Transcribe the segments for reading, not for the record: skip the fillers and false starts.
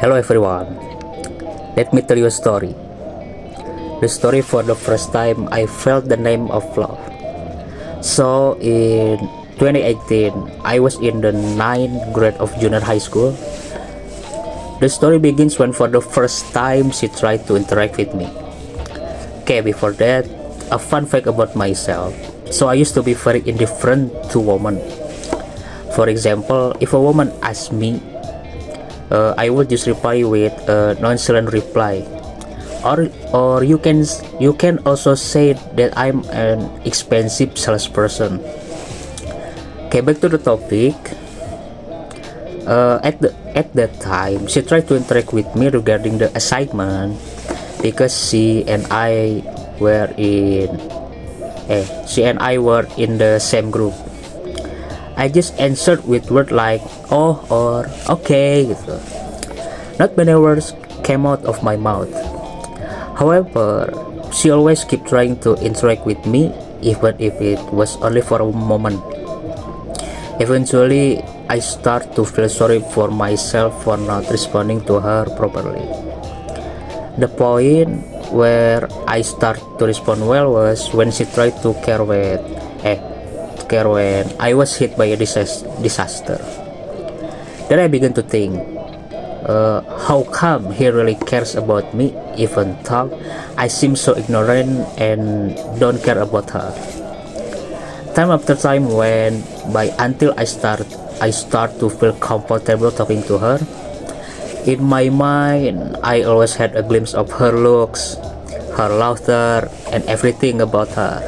Hello everyone, let me tell you a story. The story for the first time I felt the name of love. So in 2018, I was in the 9th grade of junior high school. The story begins when for the first time she tried to interact with me. Okay, before that, a fun fact about myself. So I used to be very indifferent to women. For example, if a woman asks me, I would just reply with a nonchalant reply, or you can also say that I'm an expensive salesperson. Okay, back to the topic. At that time, she tried to interact with me regarding the assignment because she and I were in the same group. I just answered with words like "oh" or "okay" gitu. Not many words came out of my mouth. However, she always kept trying to interact with me, even if it was only for a moment. Eventually, I start to feel sorry for myself for not responding to her properly. The point where I start to respond well was when she tried to care when I was hit by a disaster. Then I began to think, how come he really cares about me, even though I seem so ignorant and don't care about her. Time after time went by until I start to feel comfortable talking to her. In my mind, I always had a glimpse of her looks, her laughter, and everything about her.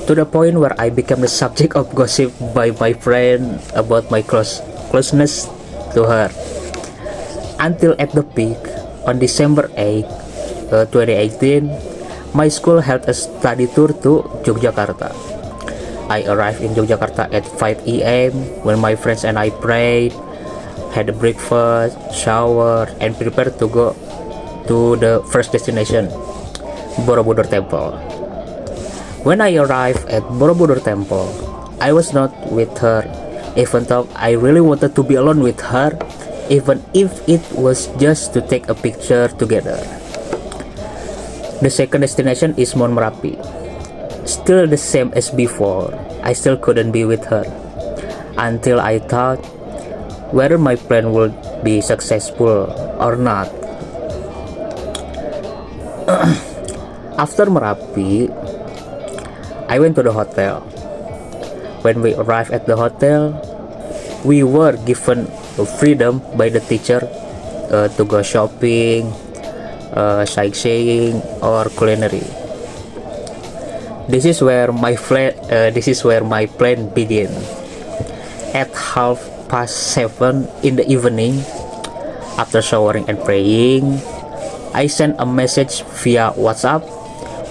To the point where I became the subject of gossip by my friend about my closeness to her. Until at the peak, on December 8, 2018, my school held a study tour to Yogyakarta. I arrived in Yogyakarta at 5 a.m. when my friends and I prayed, had a breakfast, showered, and prepared to go to the first destination, Borobudur Temple. When I arrived at Borobudur Temple, I was not with her, even though I really wanted to be alone with her, even if it was just to take a picture together. The second destination is Mount Merapi. Still the same as before, I still couldn't be with her, until I thought whether my plan would be successful or not. After Merapi, I went to the hotel. When we arrived at the hotel, we were given freedom by the teacher to go shopping, sightseeing, or culinary. This is where my plan began. At 7:30 in the evening, after showering and praying, I sent a message via WhatsApp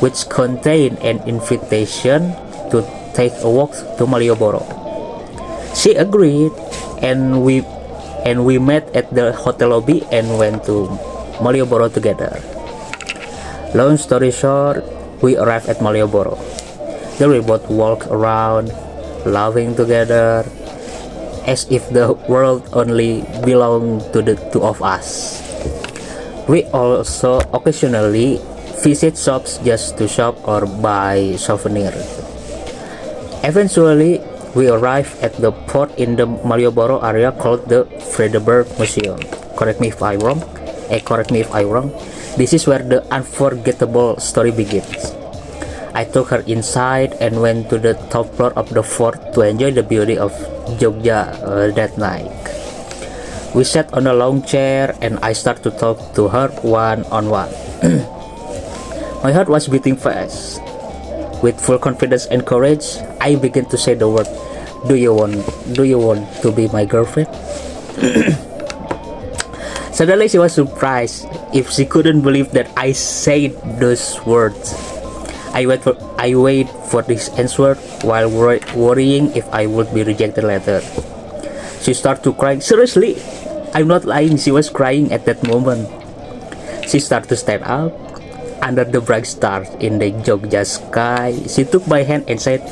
which contained an invitation to take a walk to Malioboro. She agreed, and we met at the hotel lobby and went to Malioboro together. Long story short, we arrived at Malioboro. Then we both walked around, laughing together, as if the world only belonged to the two of us. We also occasionally visit shops just to shop or buy souvenirs. Eventually, we arrived at the port in the Malioboro area called the Friedeberg Museum. Correct me if I'm wrong. This is where the unforgettable story begins. I took her inside and went to the top floor of the fort to enjoy the beauty of Jogja that night. We sat on a long chair and I started to talk to her one-on-one. My heart was beating fast. With full confidence and courage, I began to say the word, do you want to be my girlfriend?" Suddenly she was surprised if she couldn't believe that I said those words. I wait for this answer while worrying if I would be rejected later. She started to cry. Seriously, I'm not lying. She was crying at that moment. She started to stand up. Under the bright stars in the Jogja sky, she took my hand and said,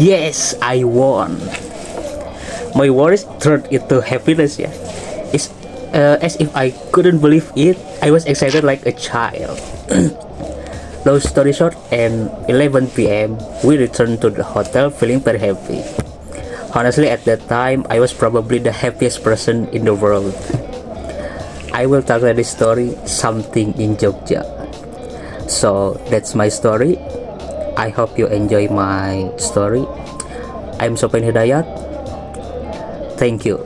"Yes, I won." My worries turned into happiness. Yeah, As if I couldn't believe it, I was excited like a child. Long story short, at 11 p.m., we returned to the hotel feeling very happy. Honestly, at that time, I was probably the happiest person in the world. I will tell this story something in Jogja. So that's my story. I hope you enjoy my story. I'm Sopen Hidayat. Thank you.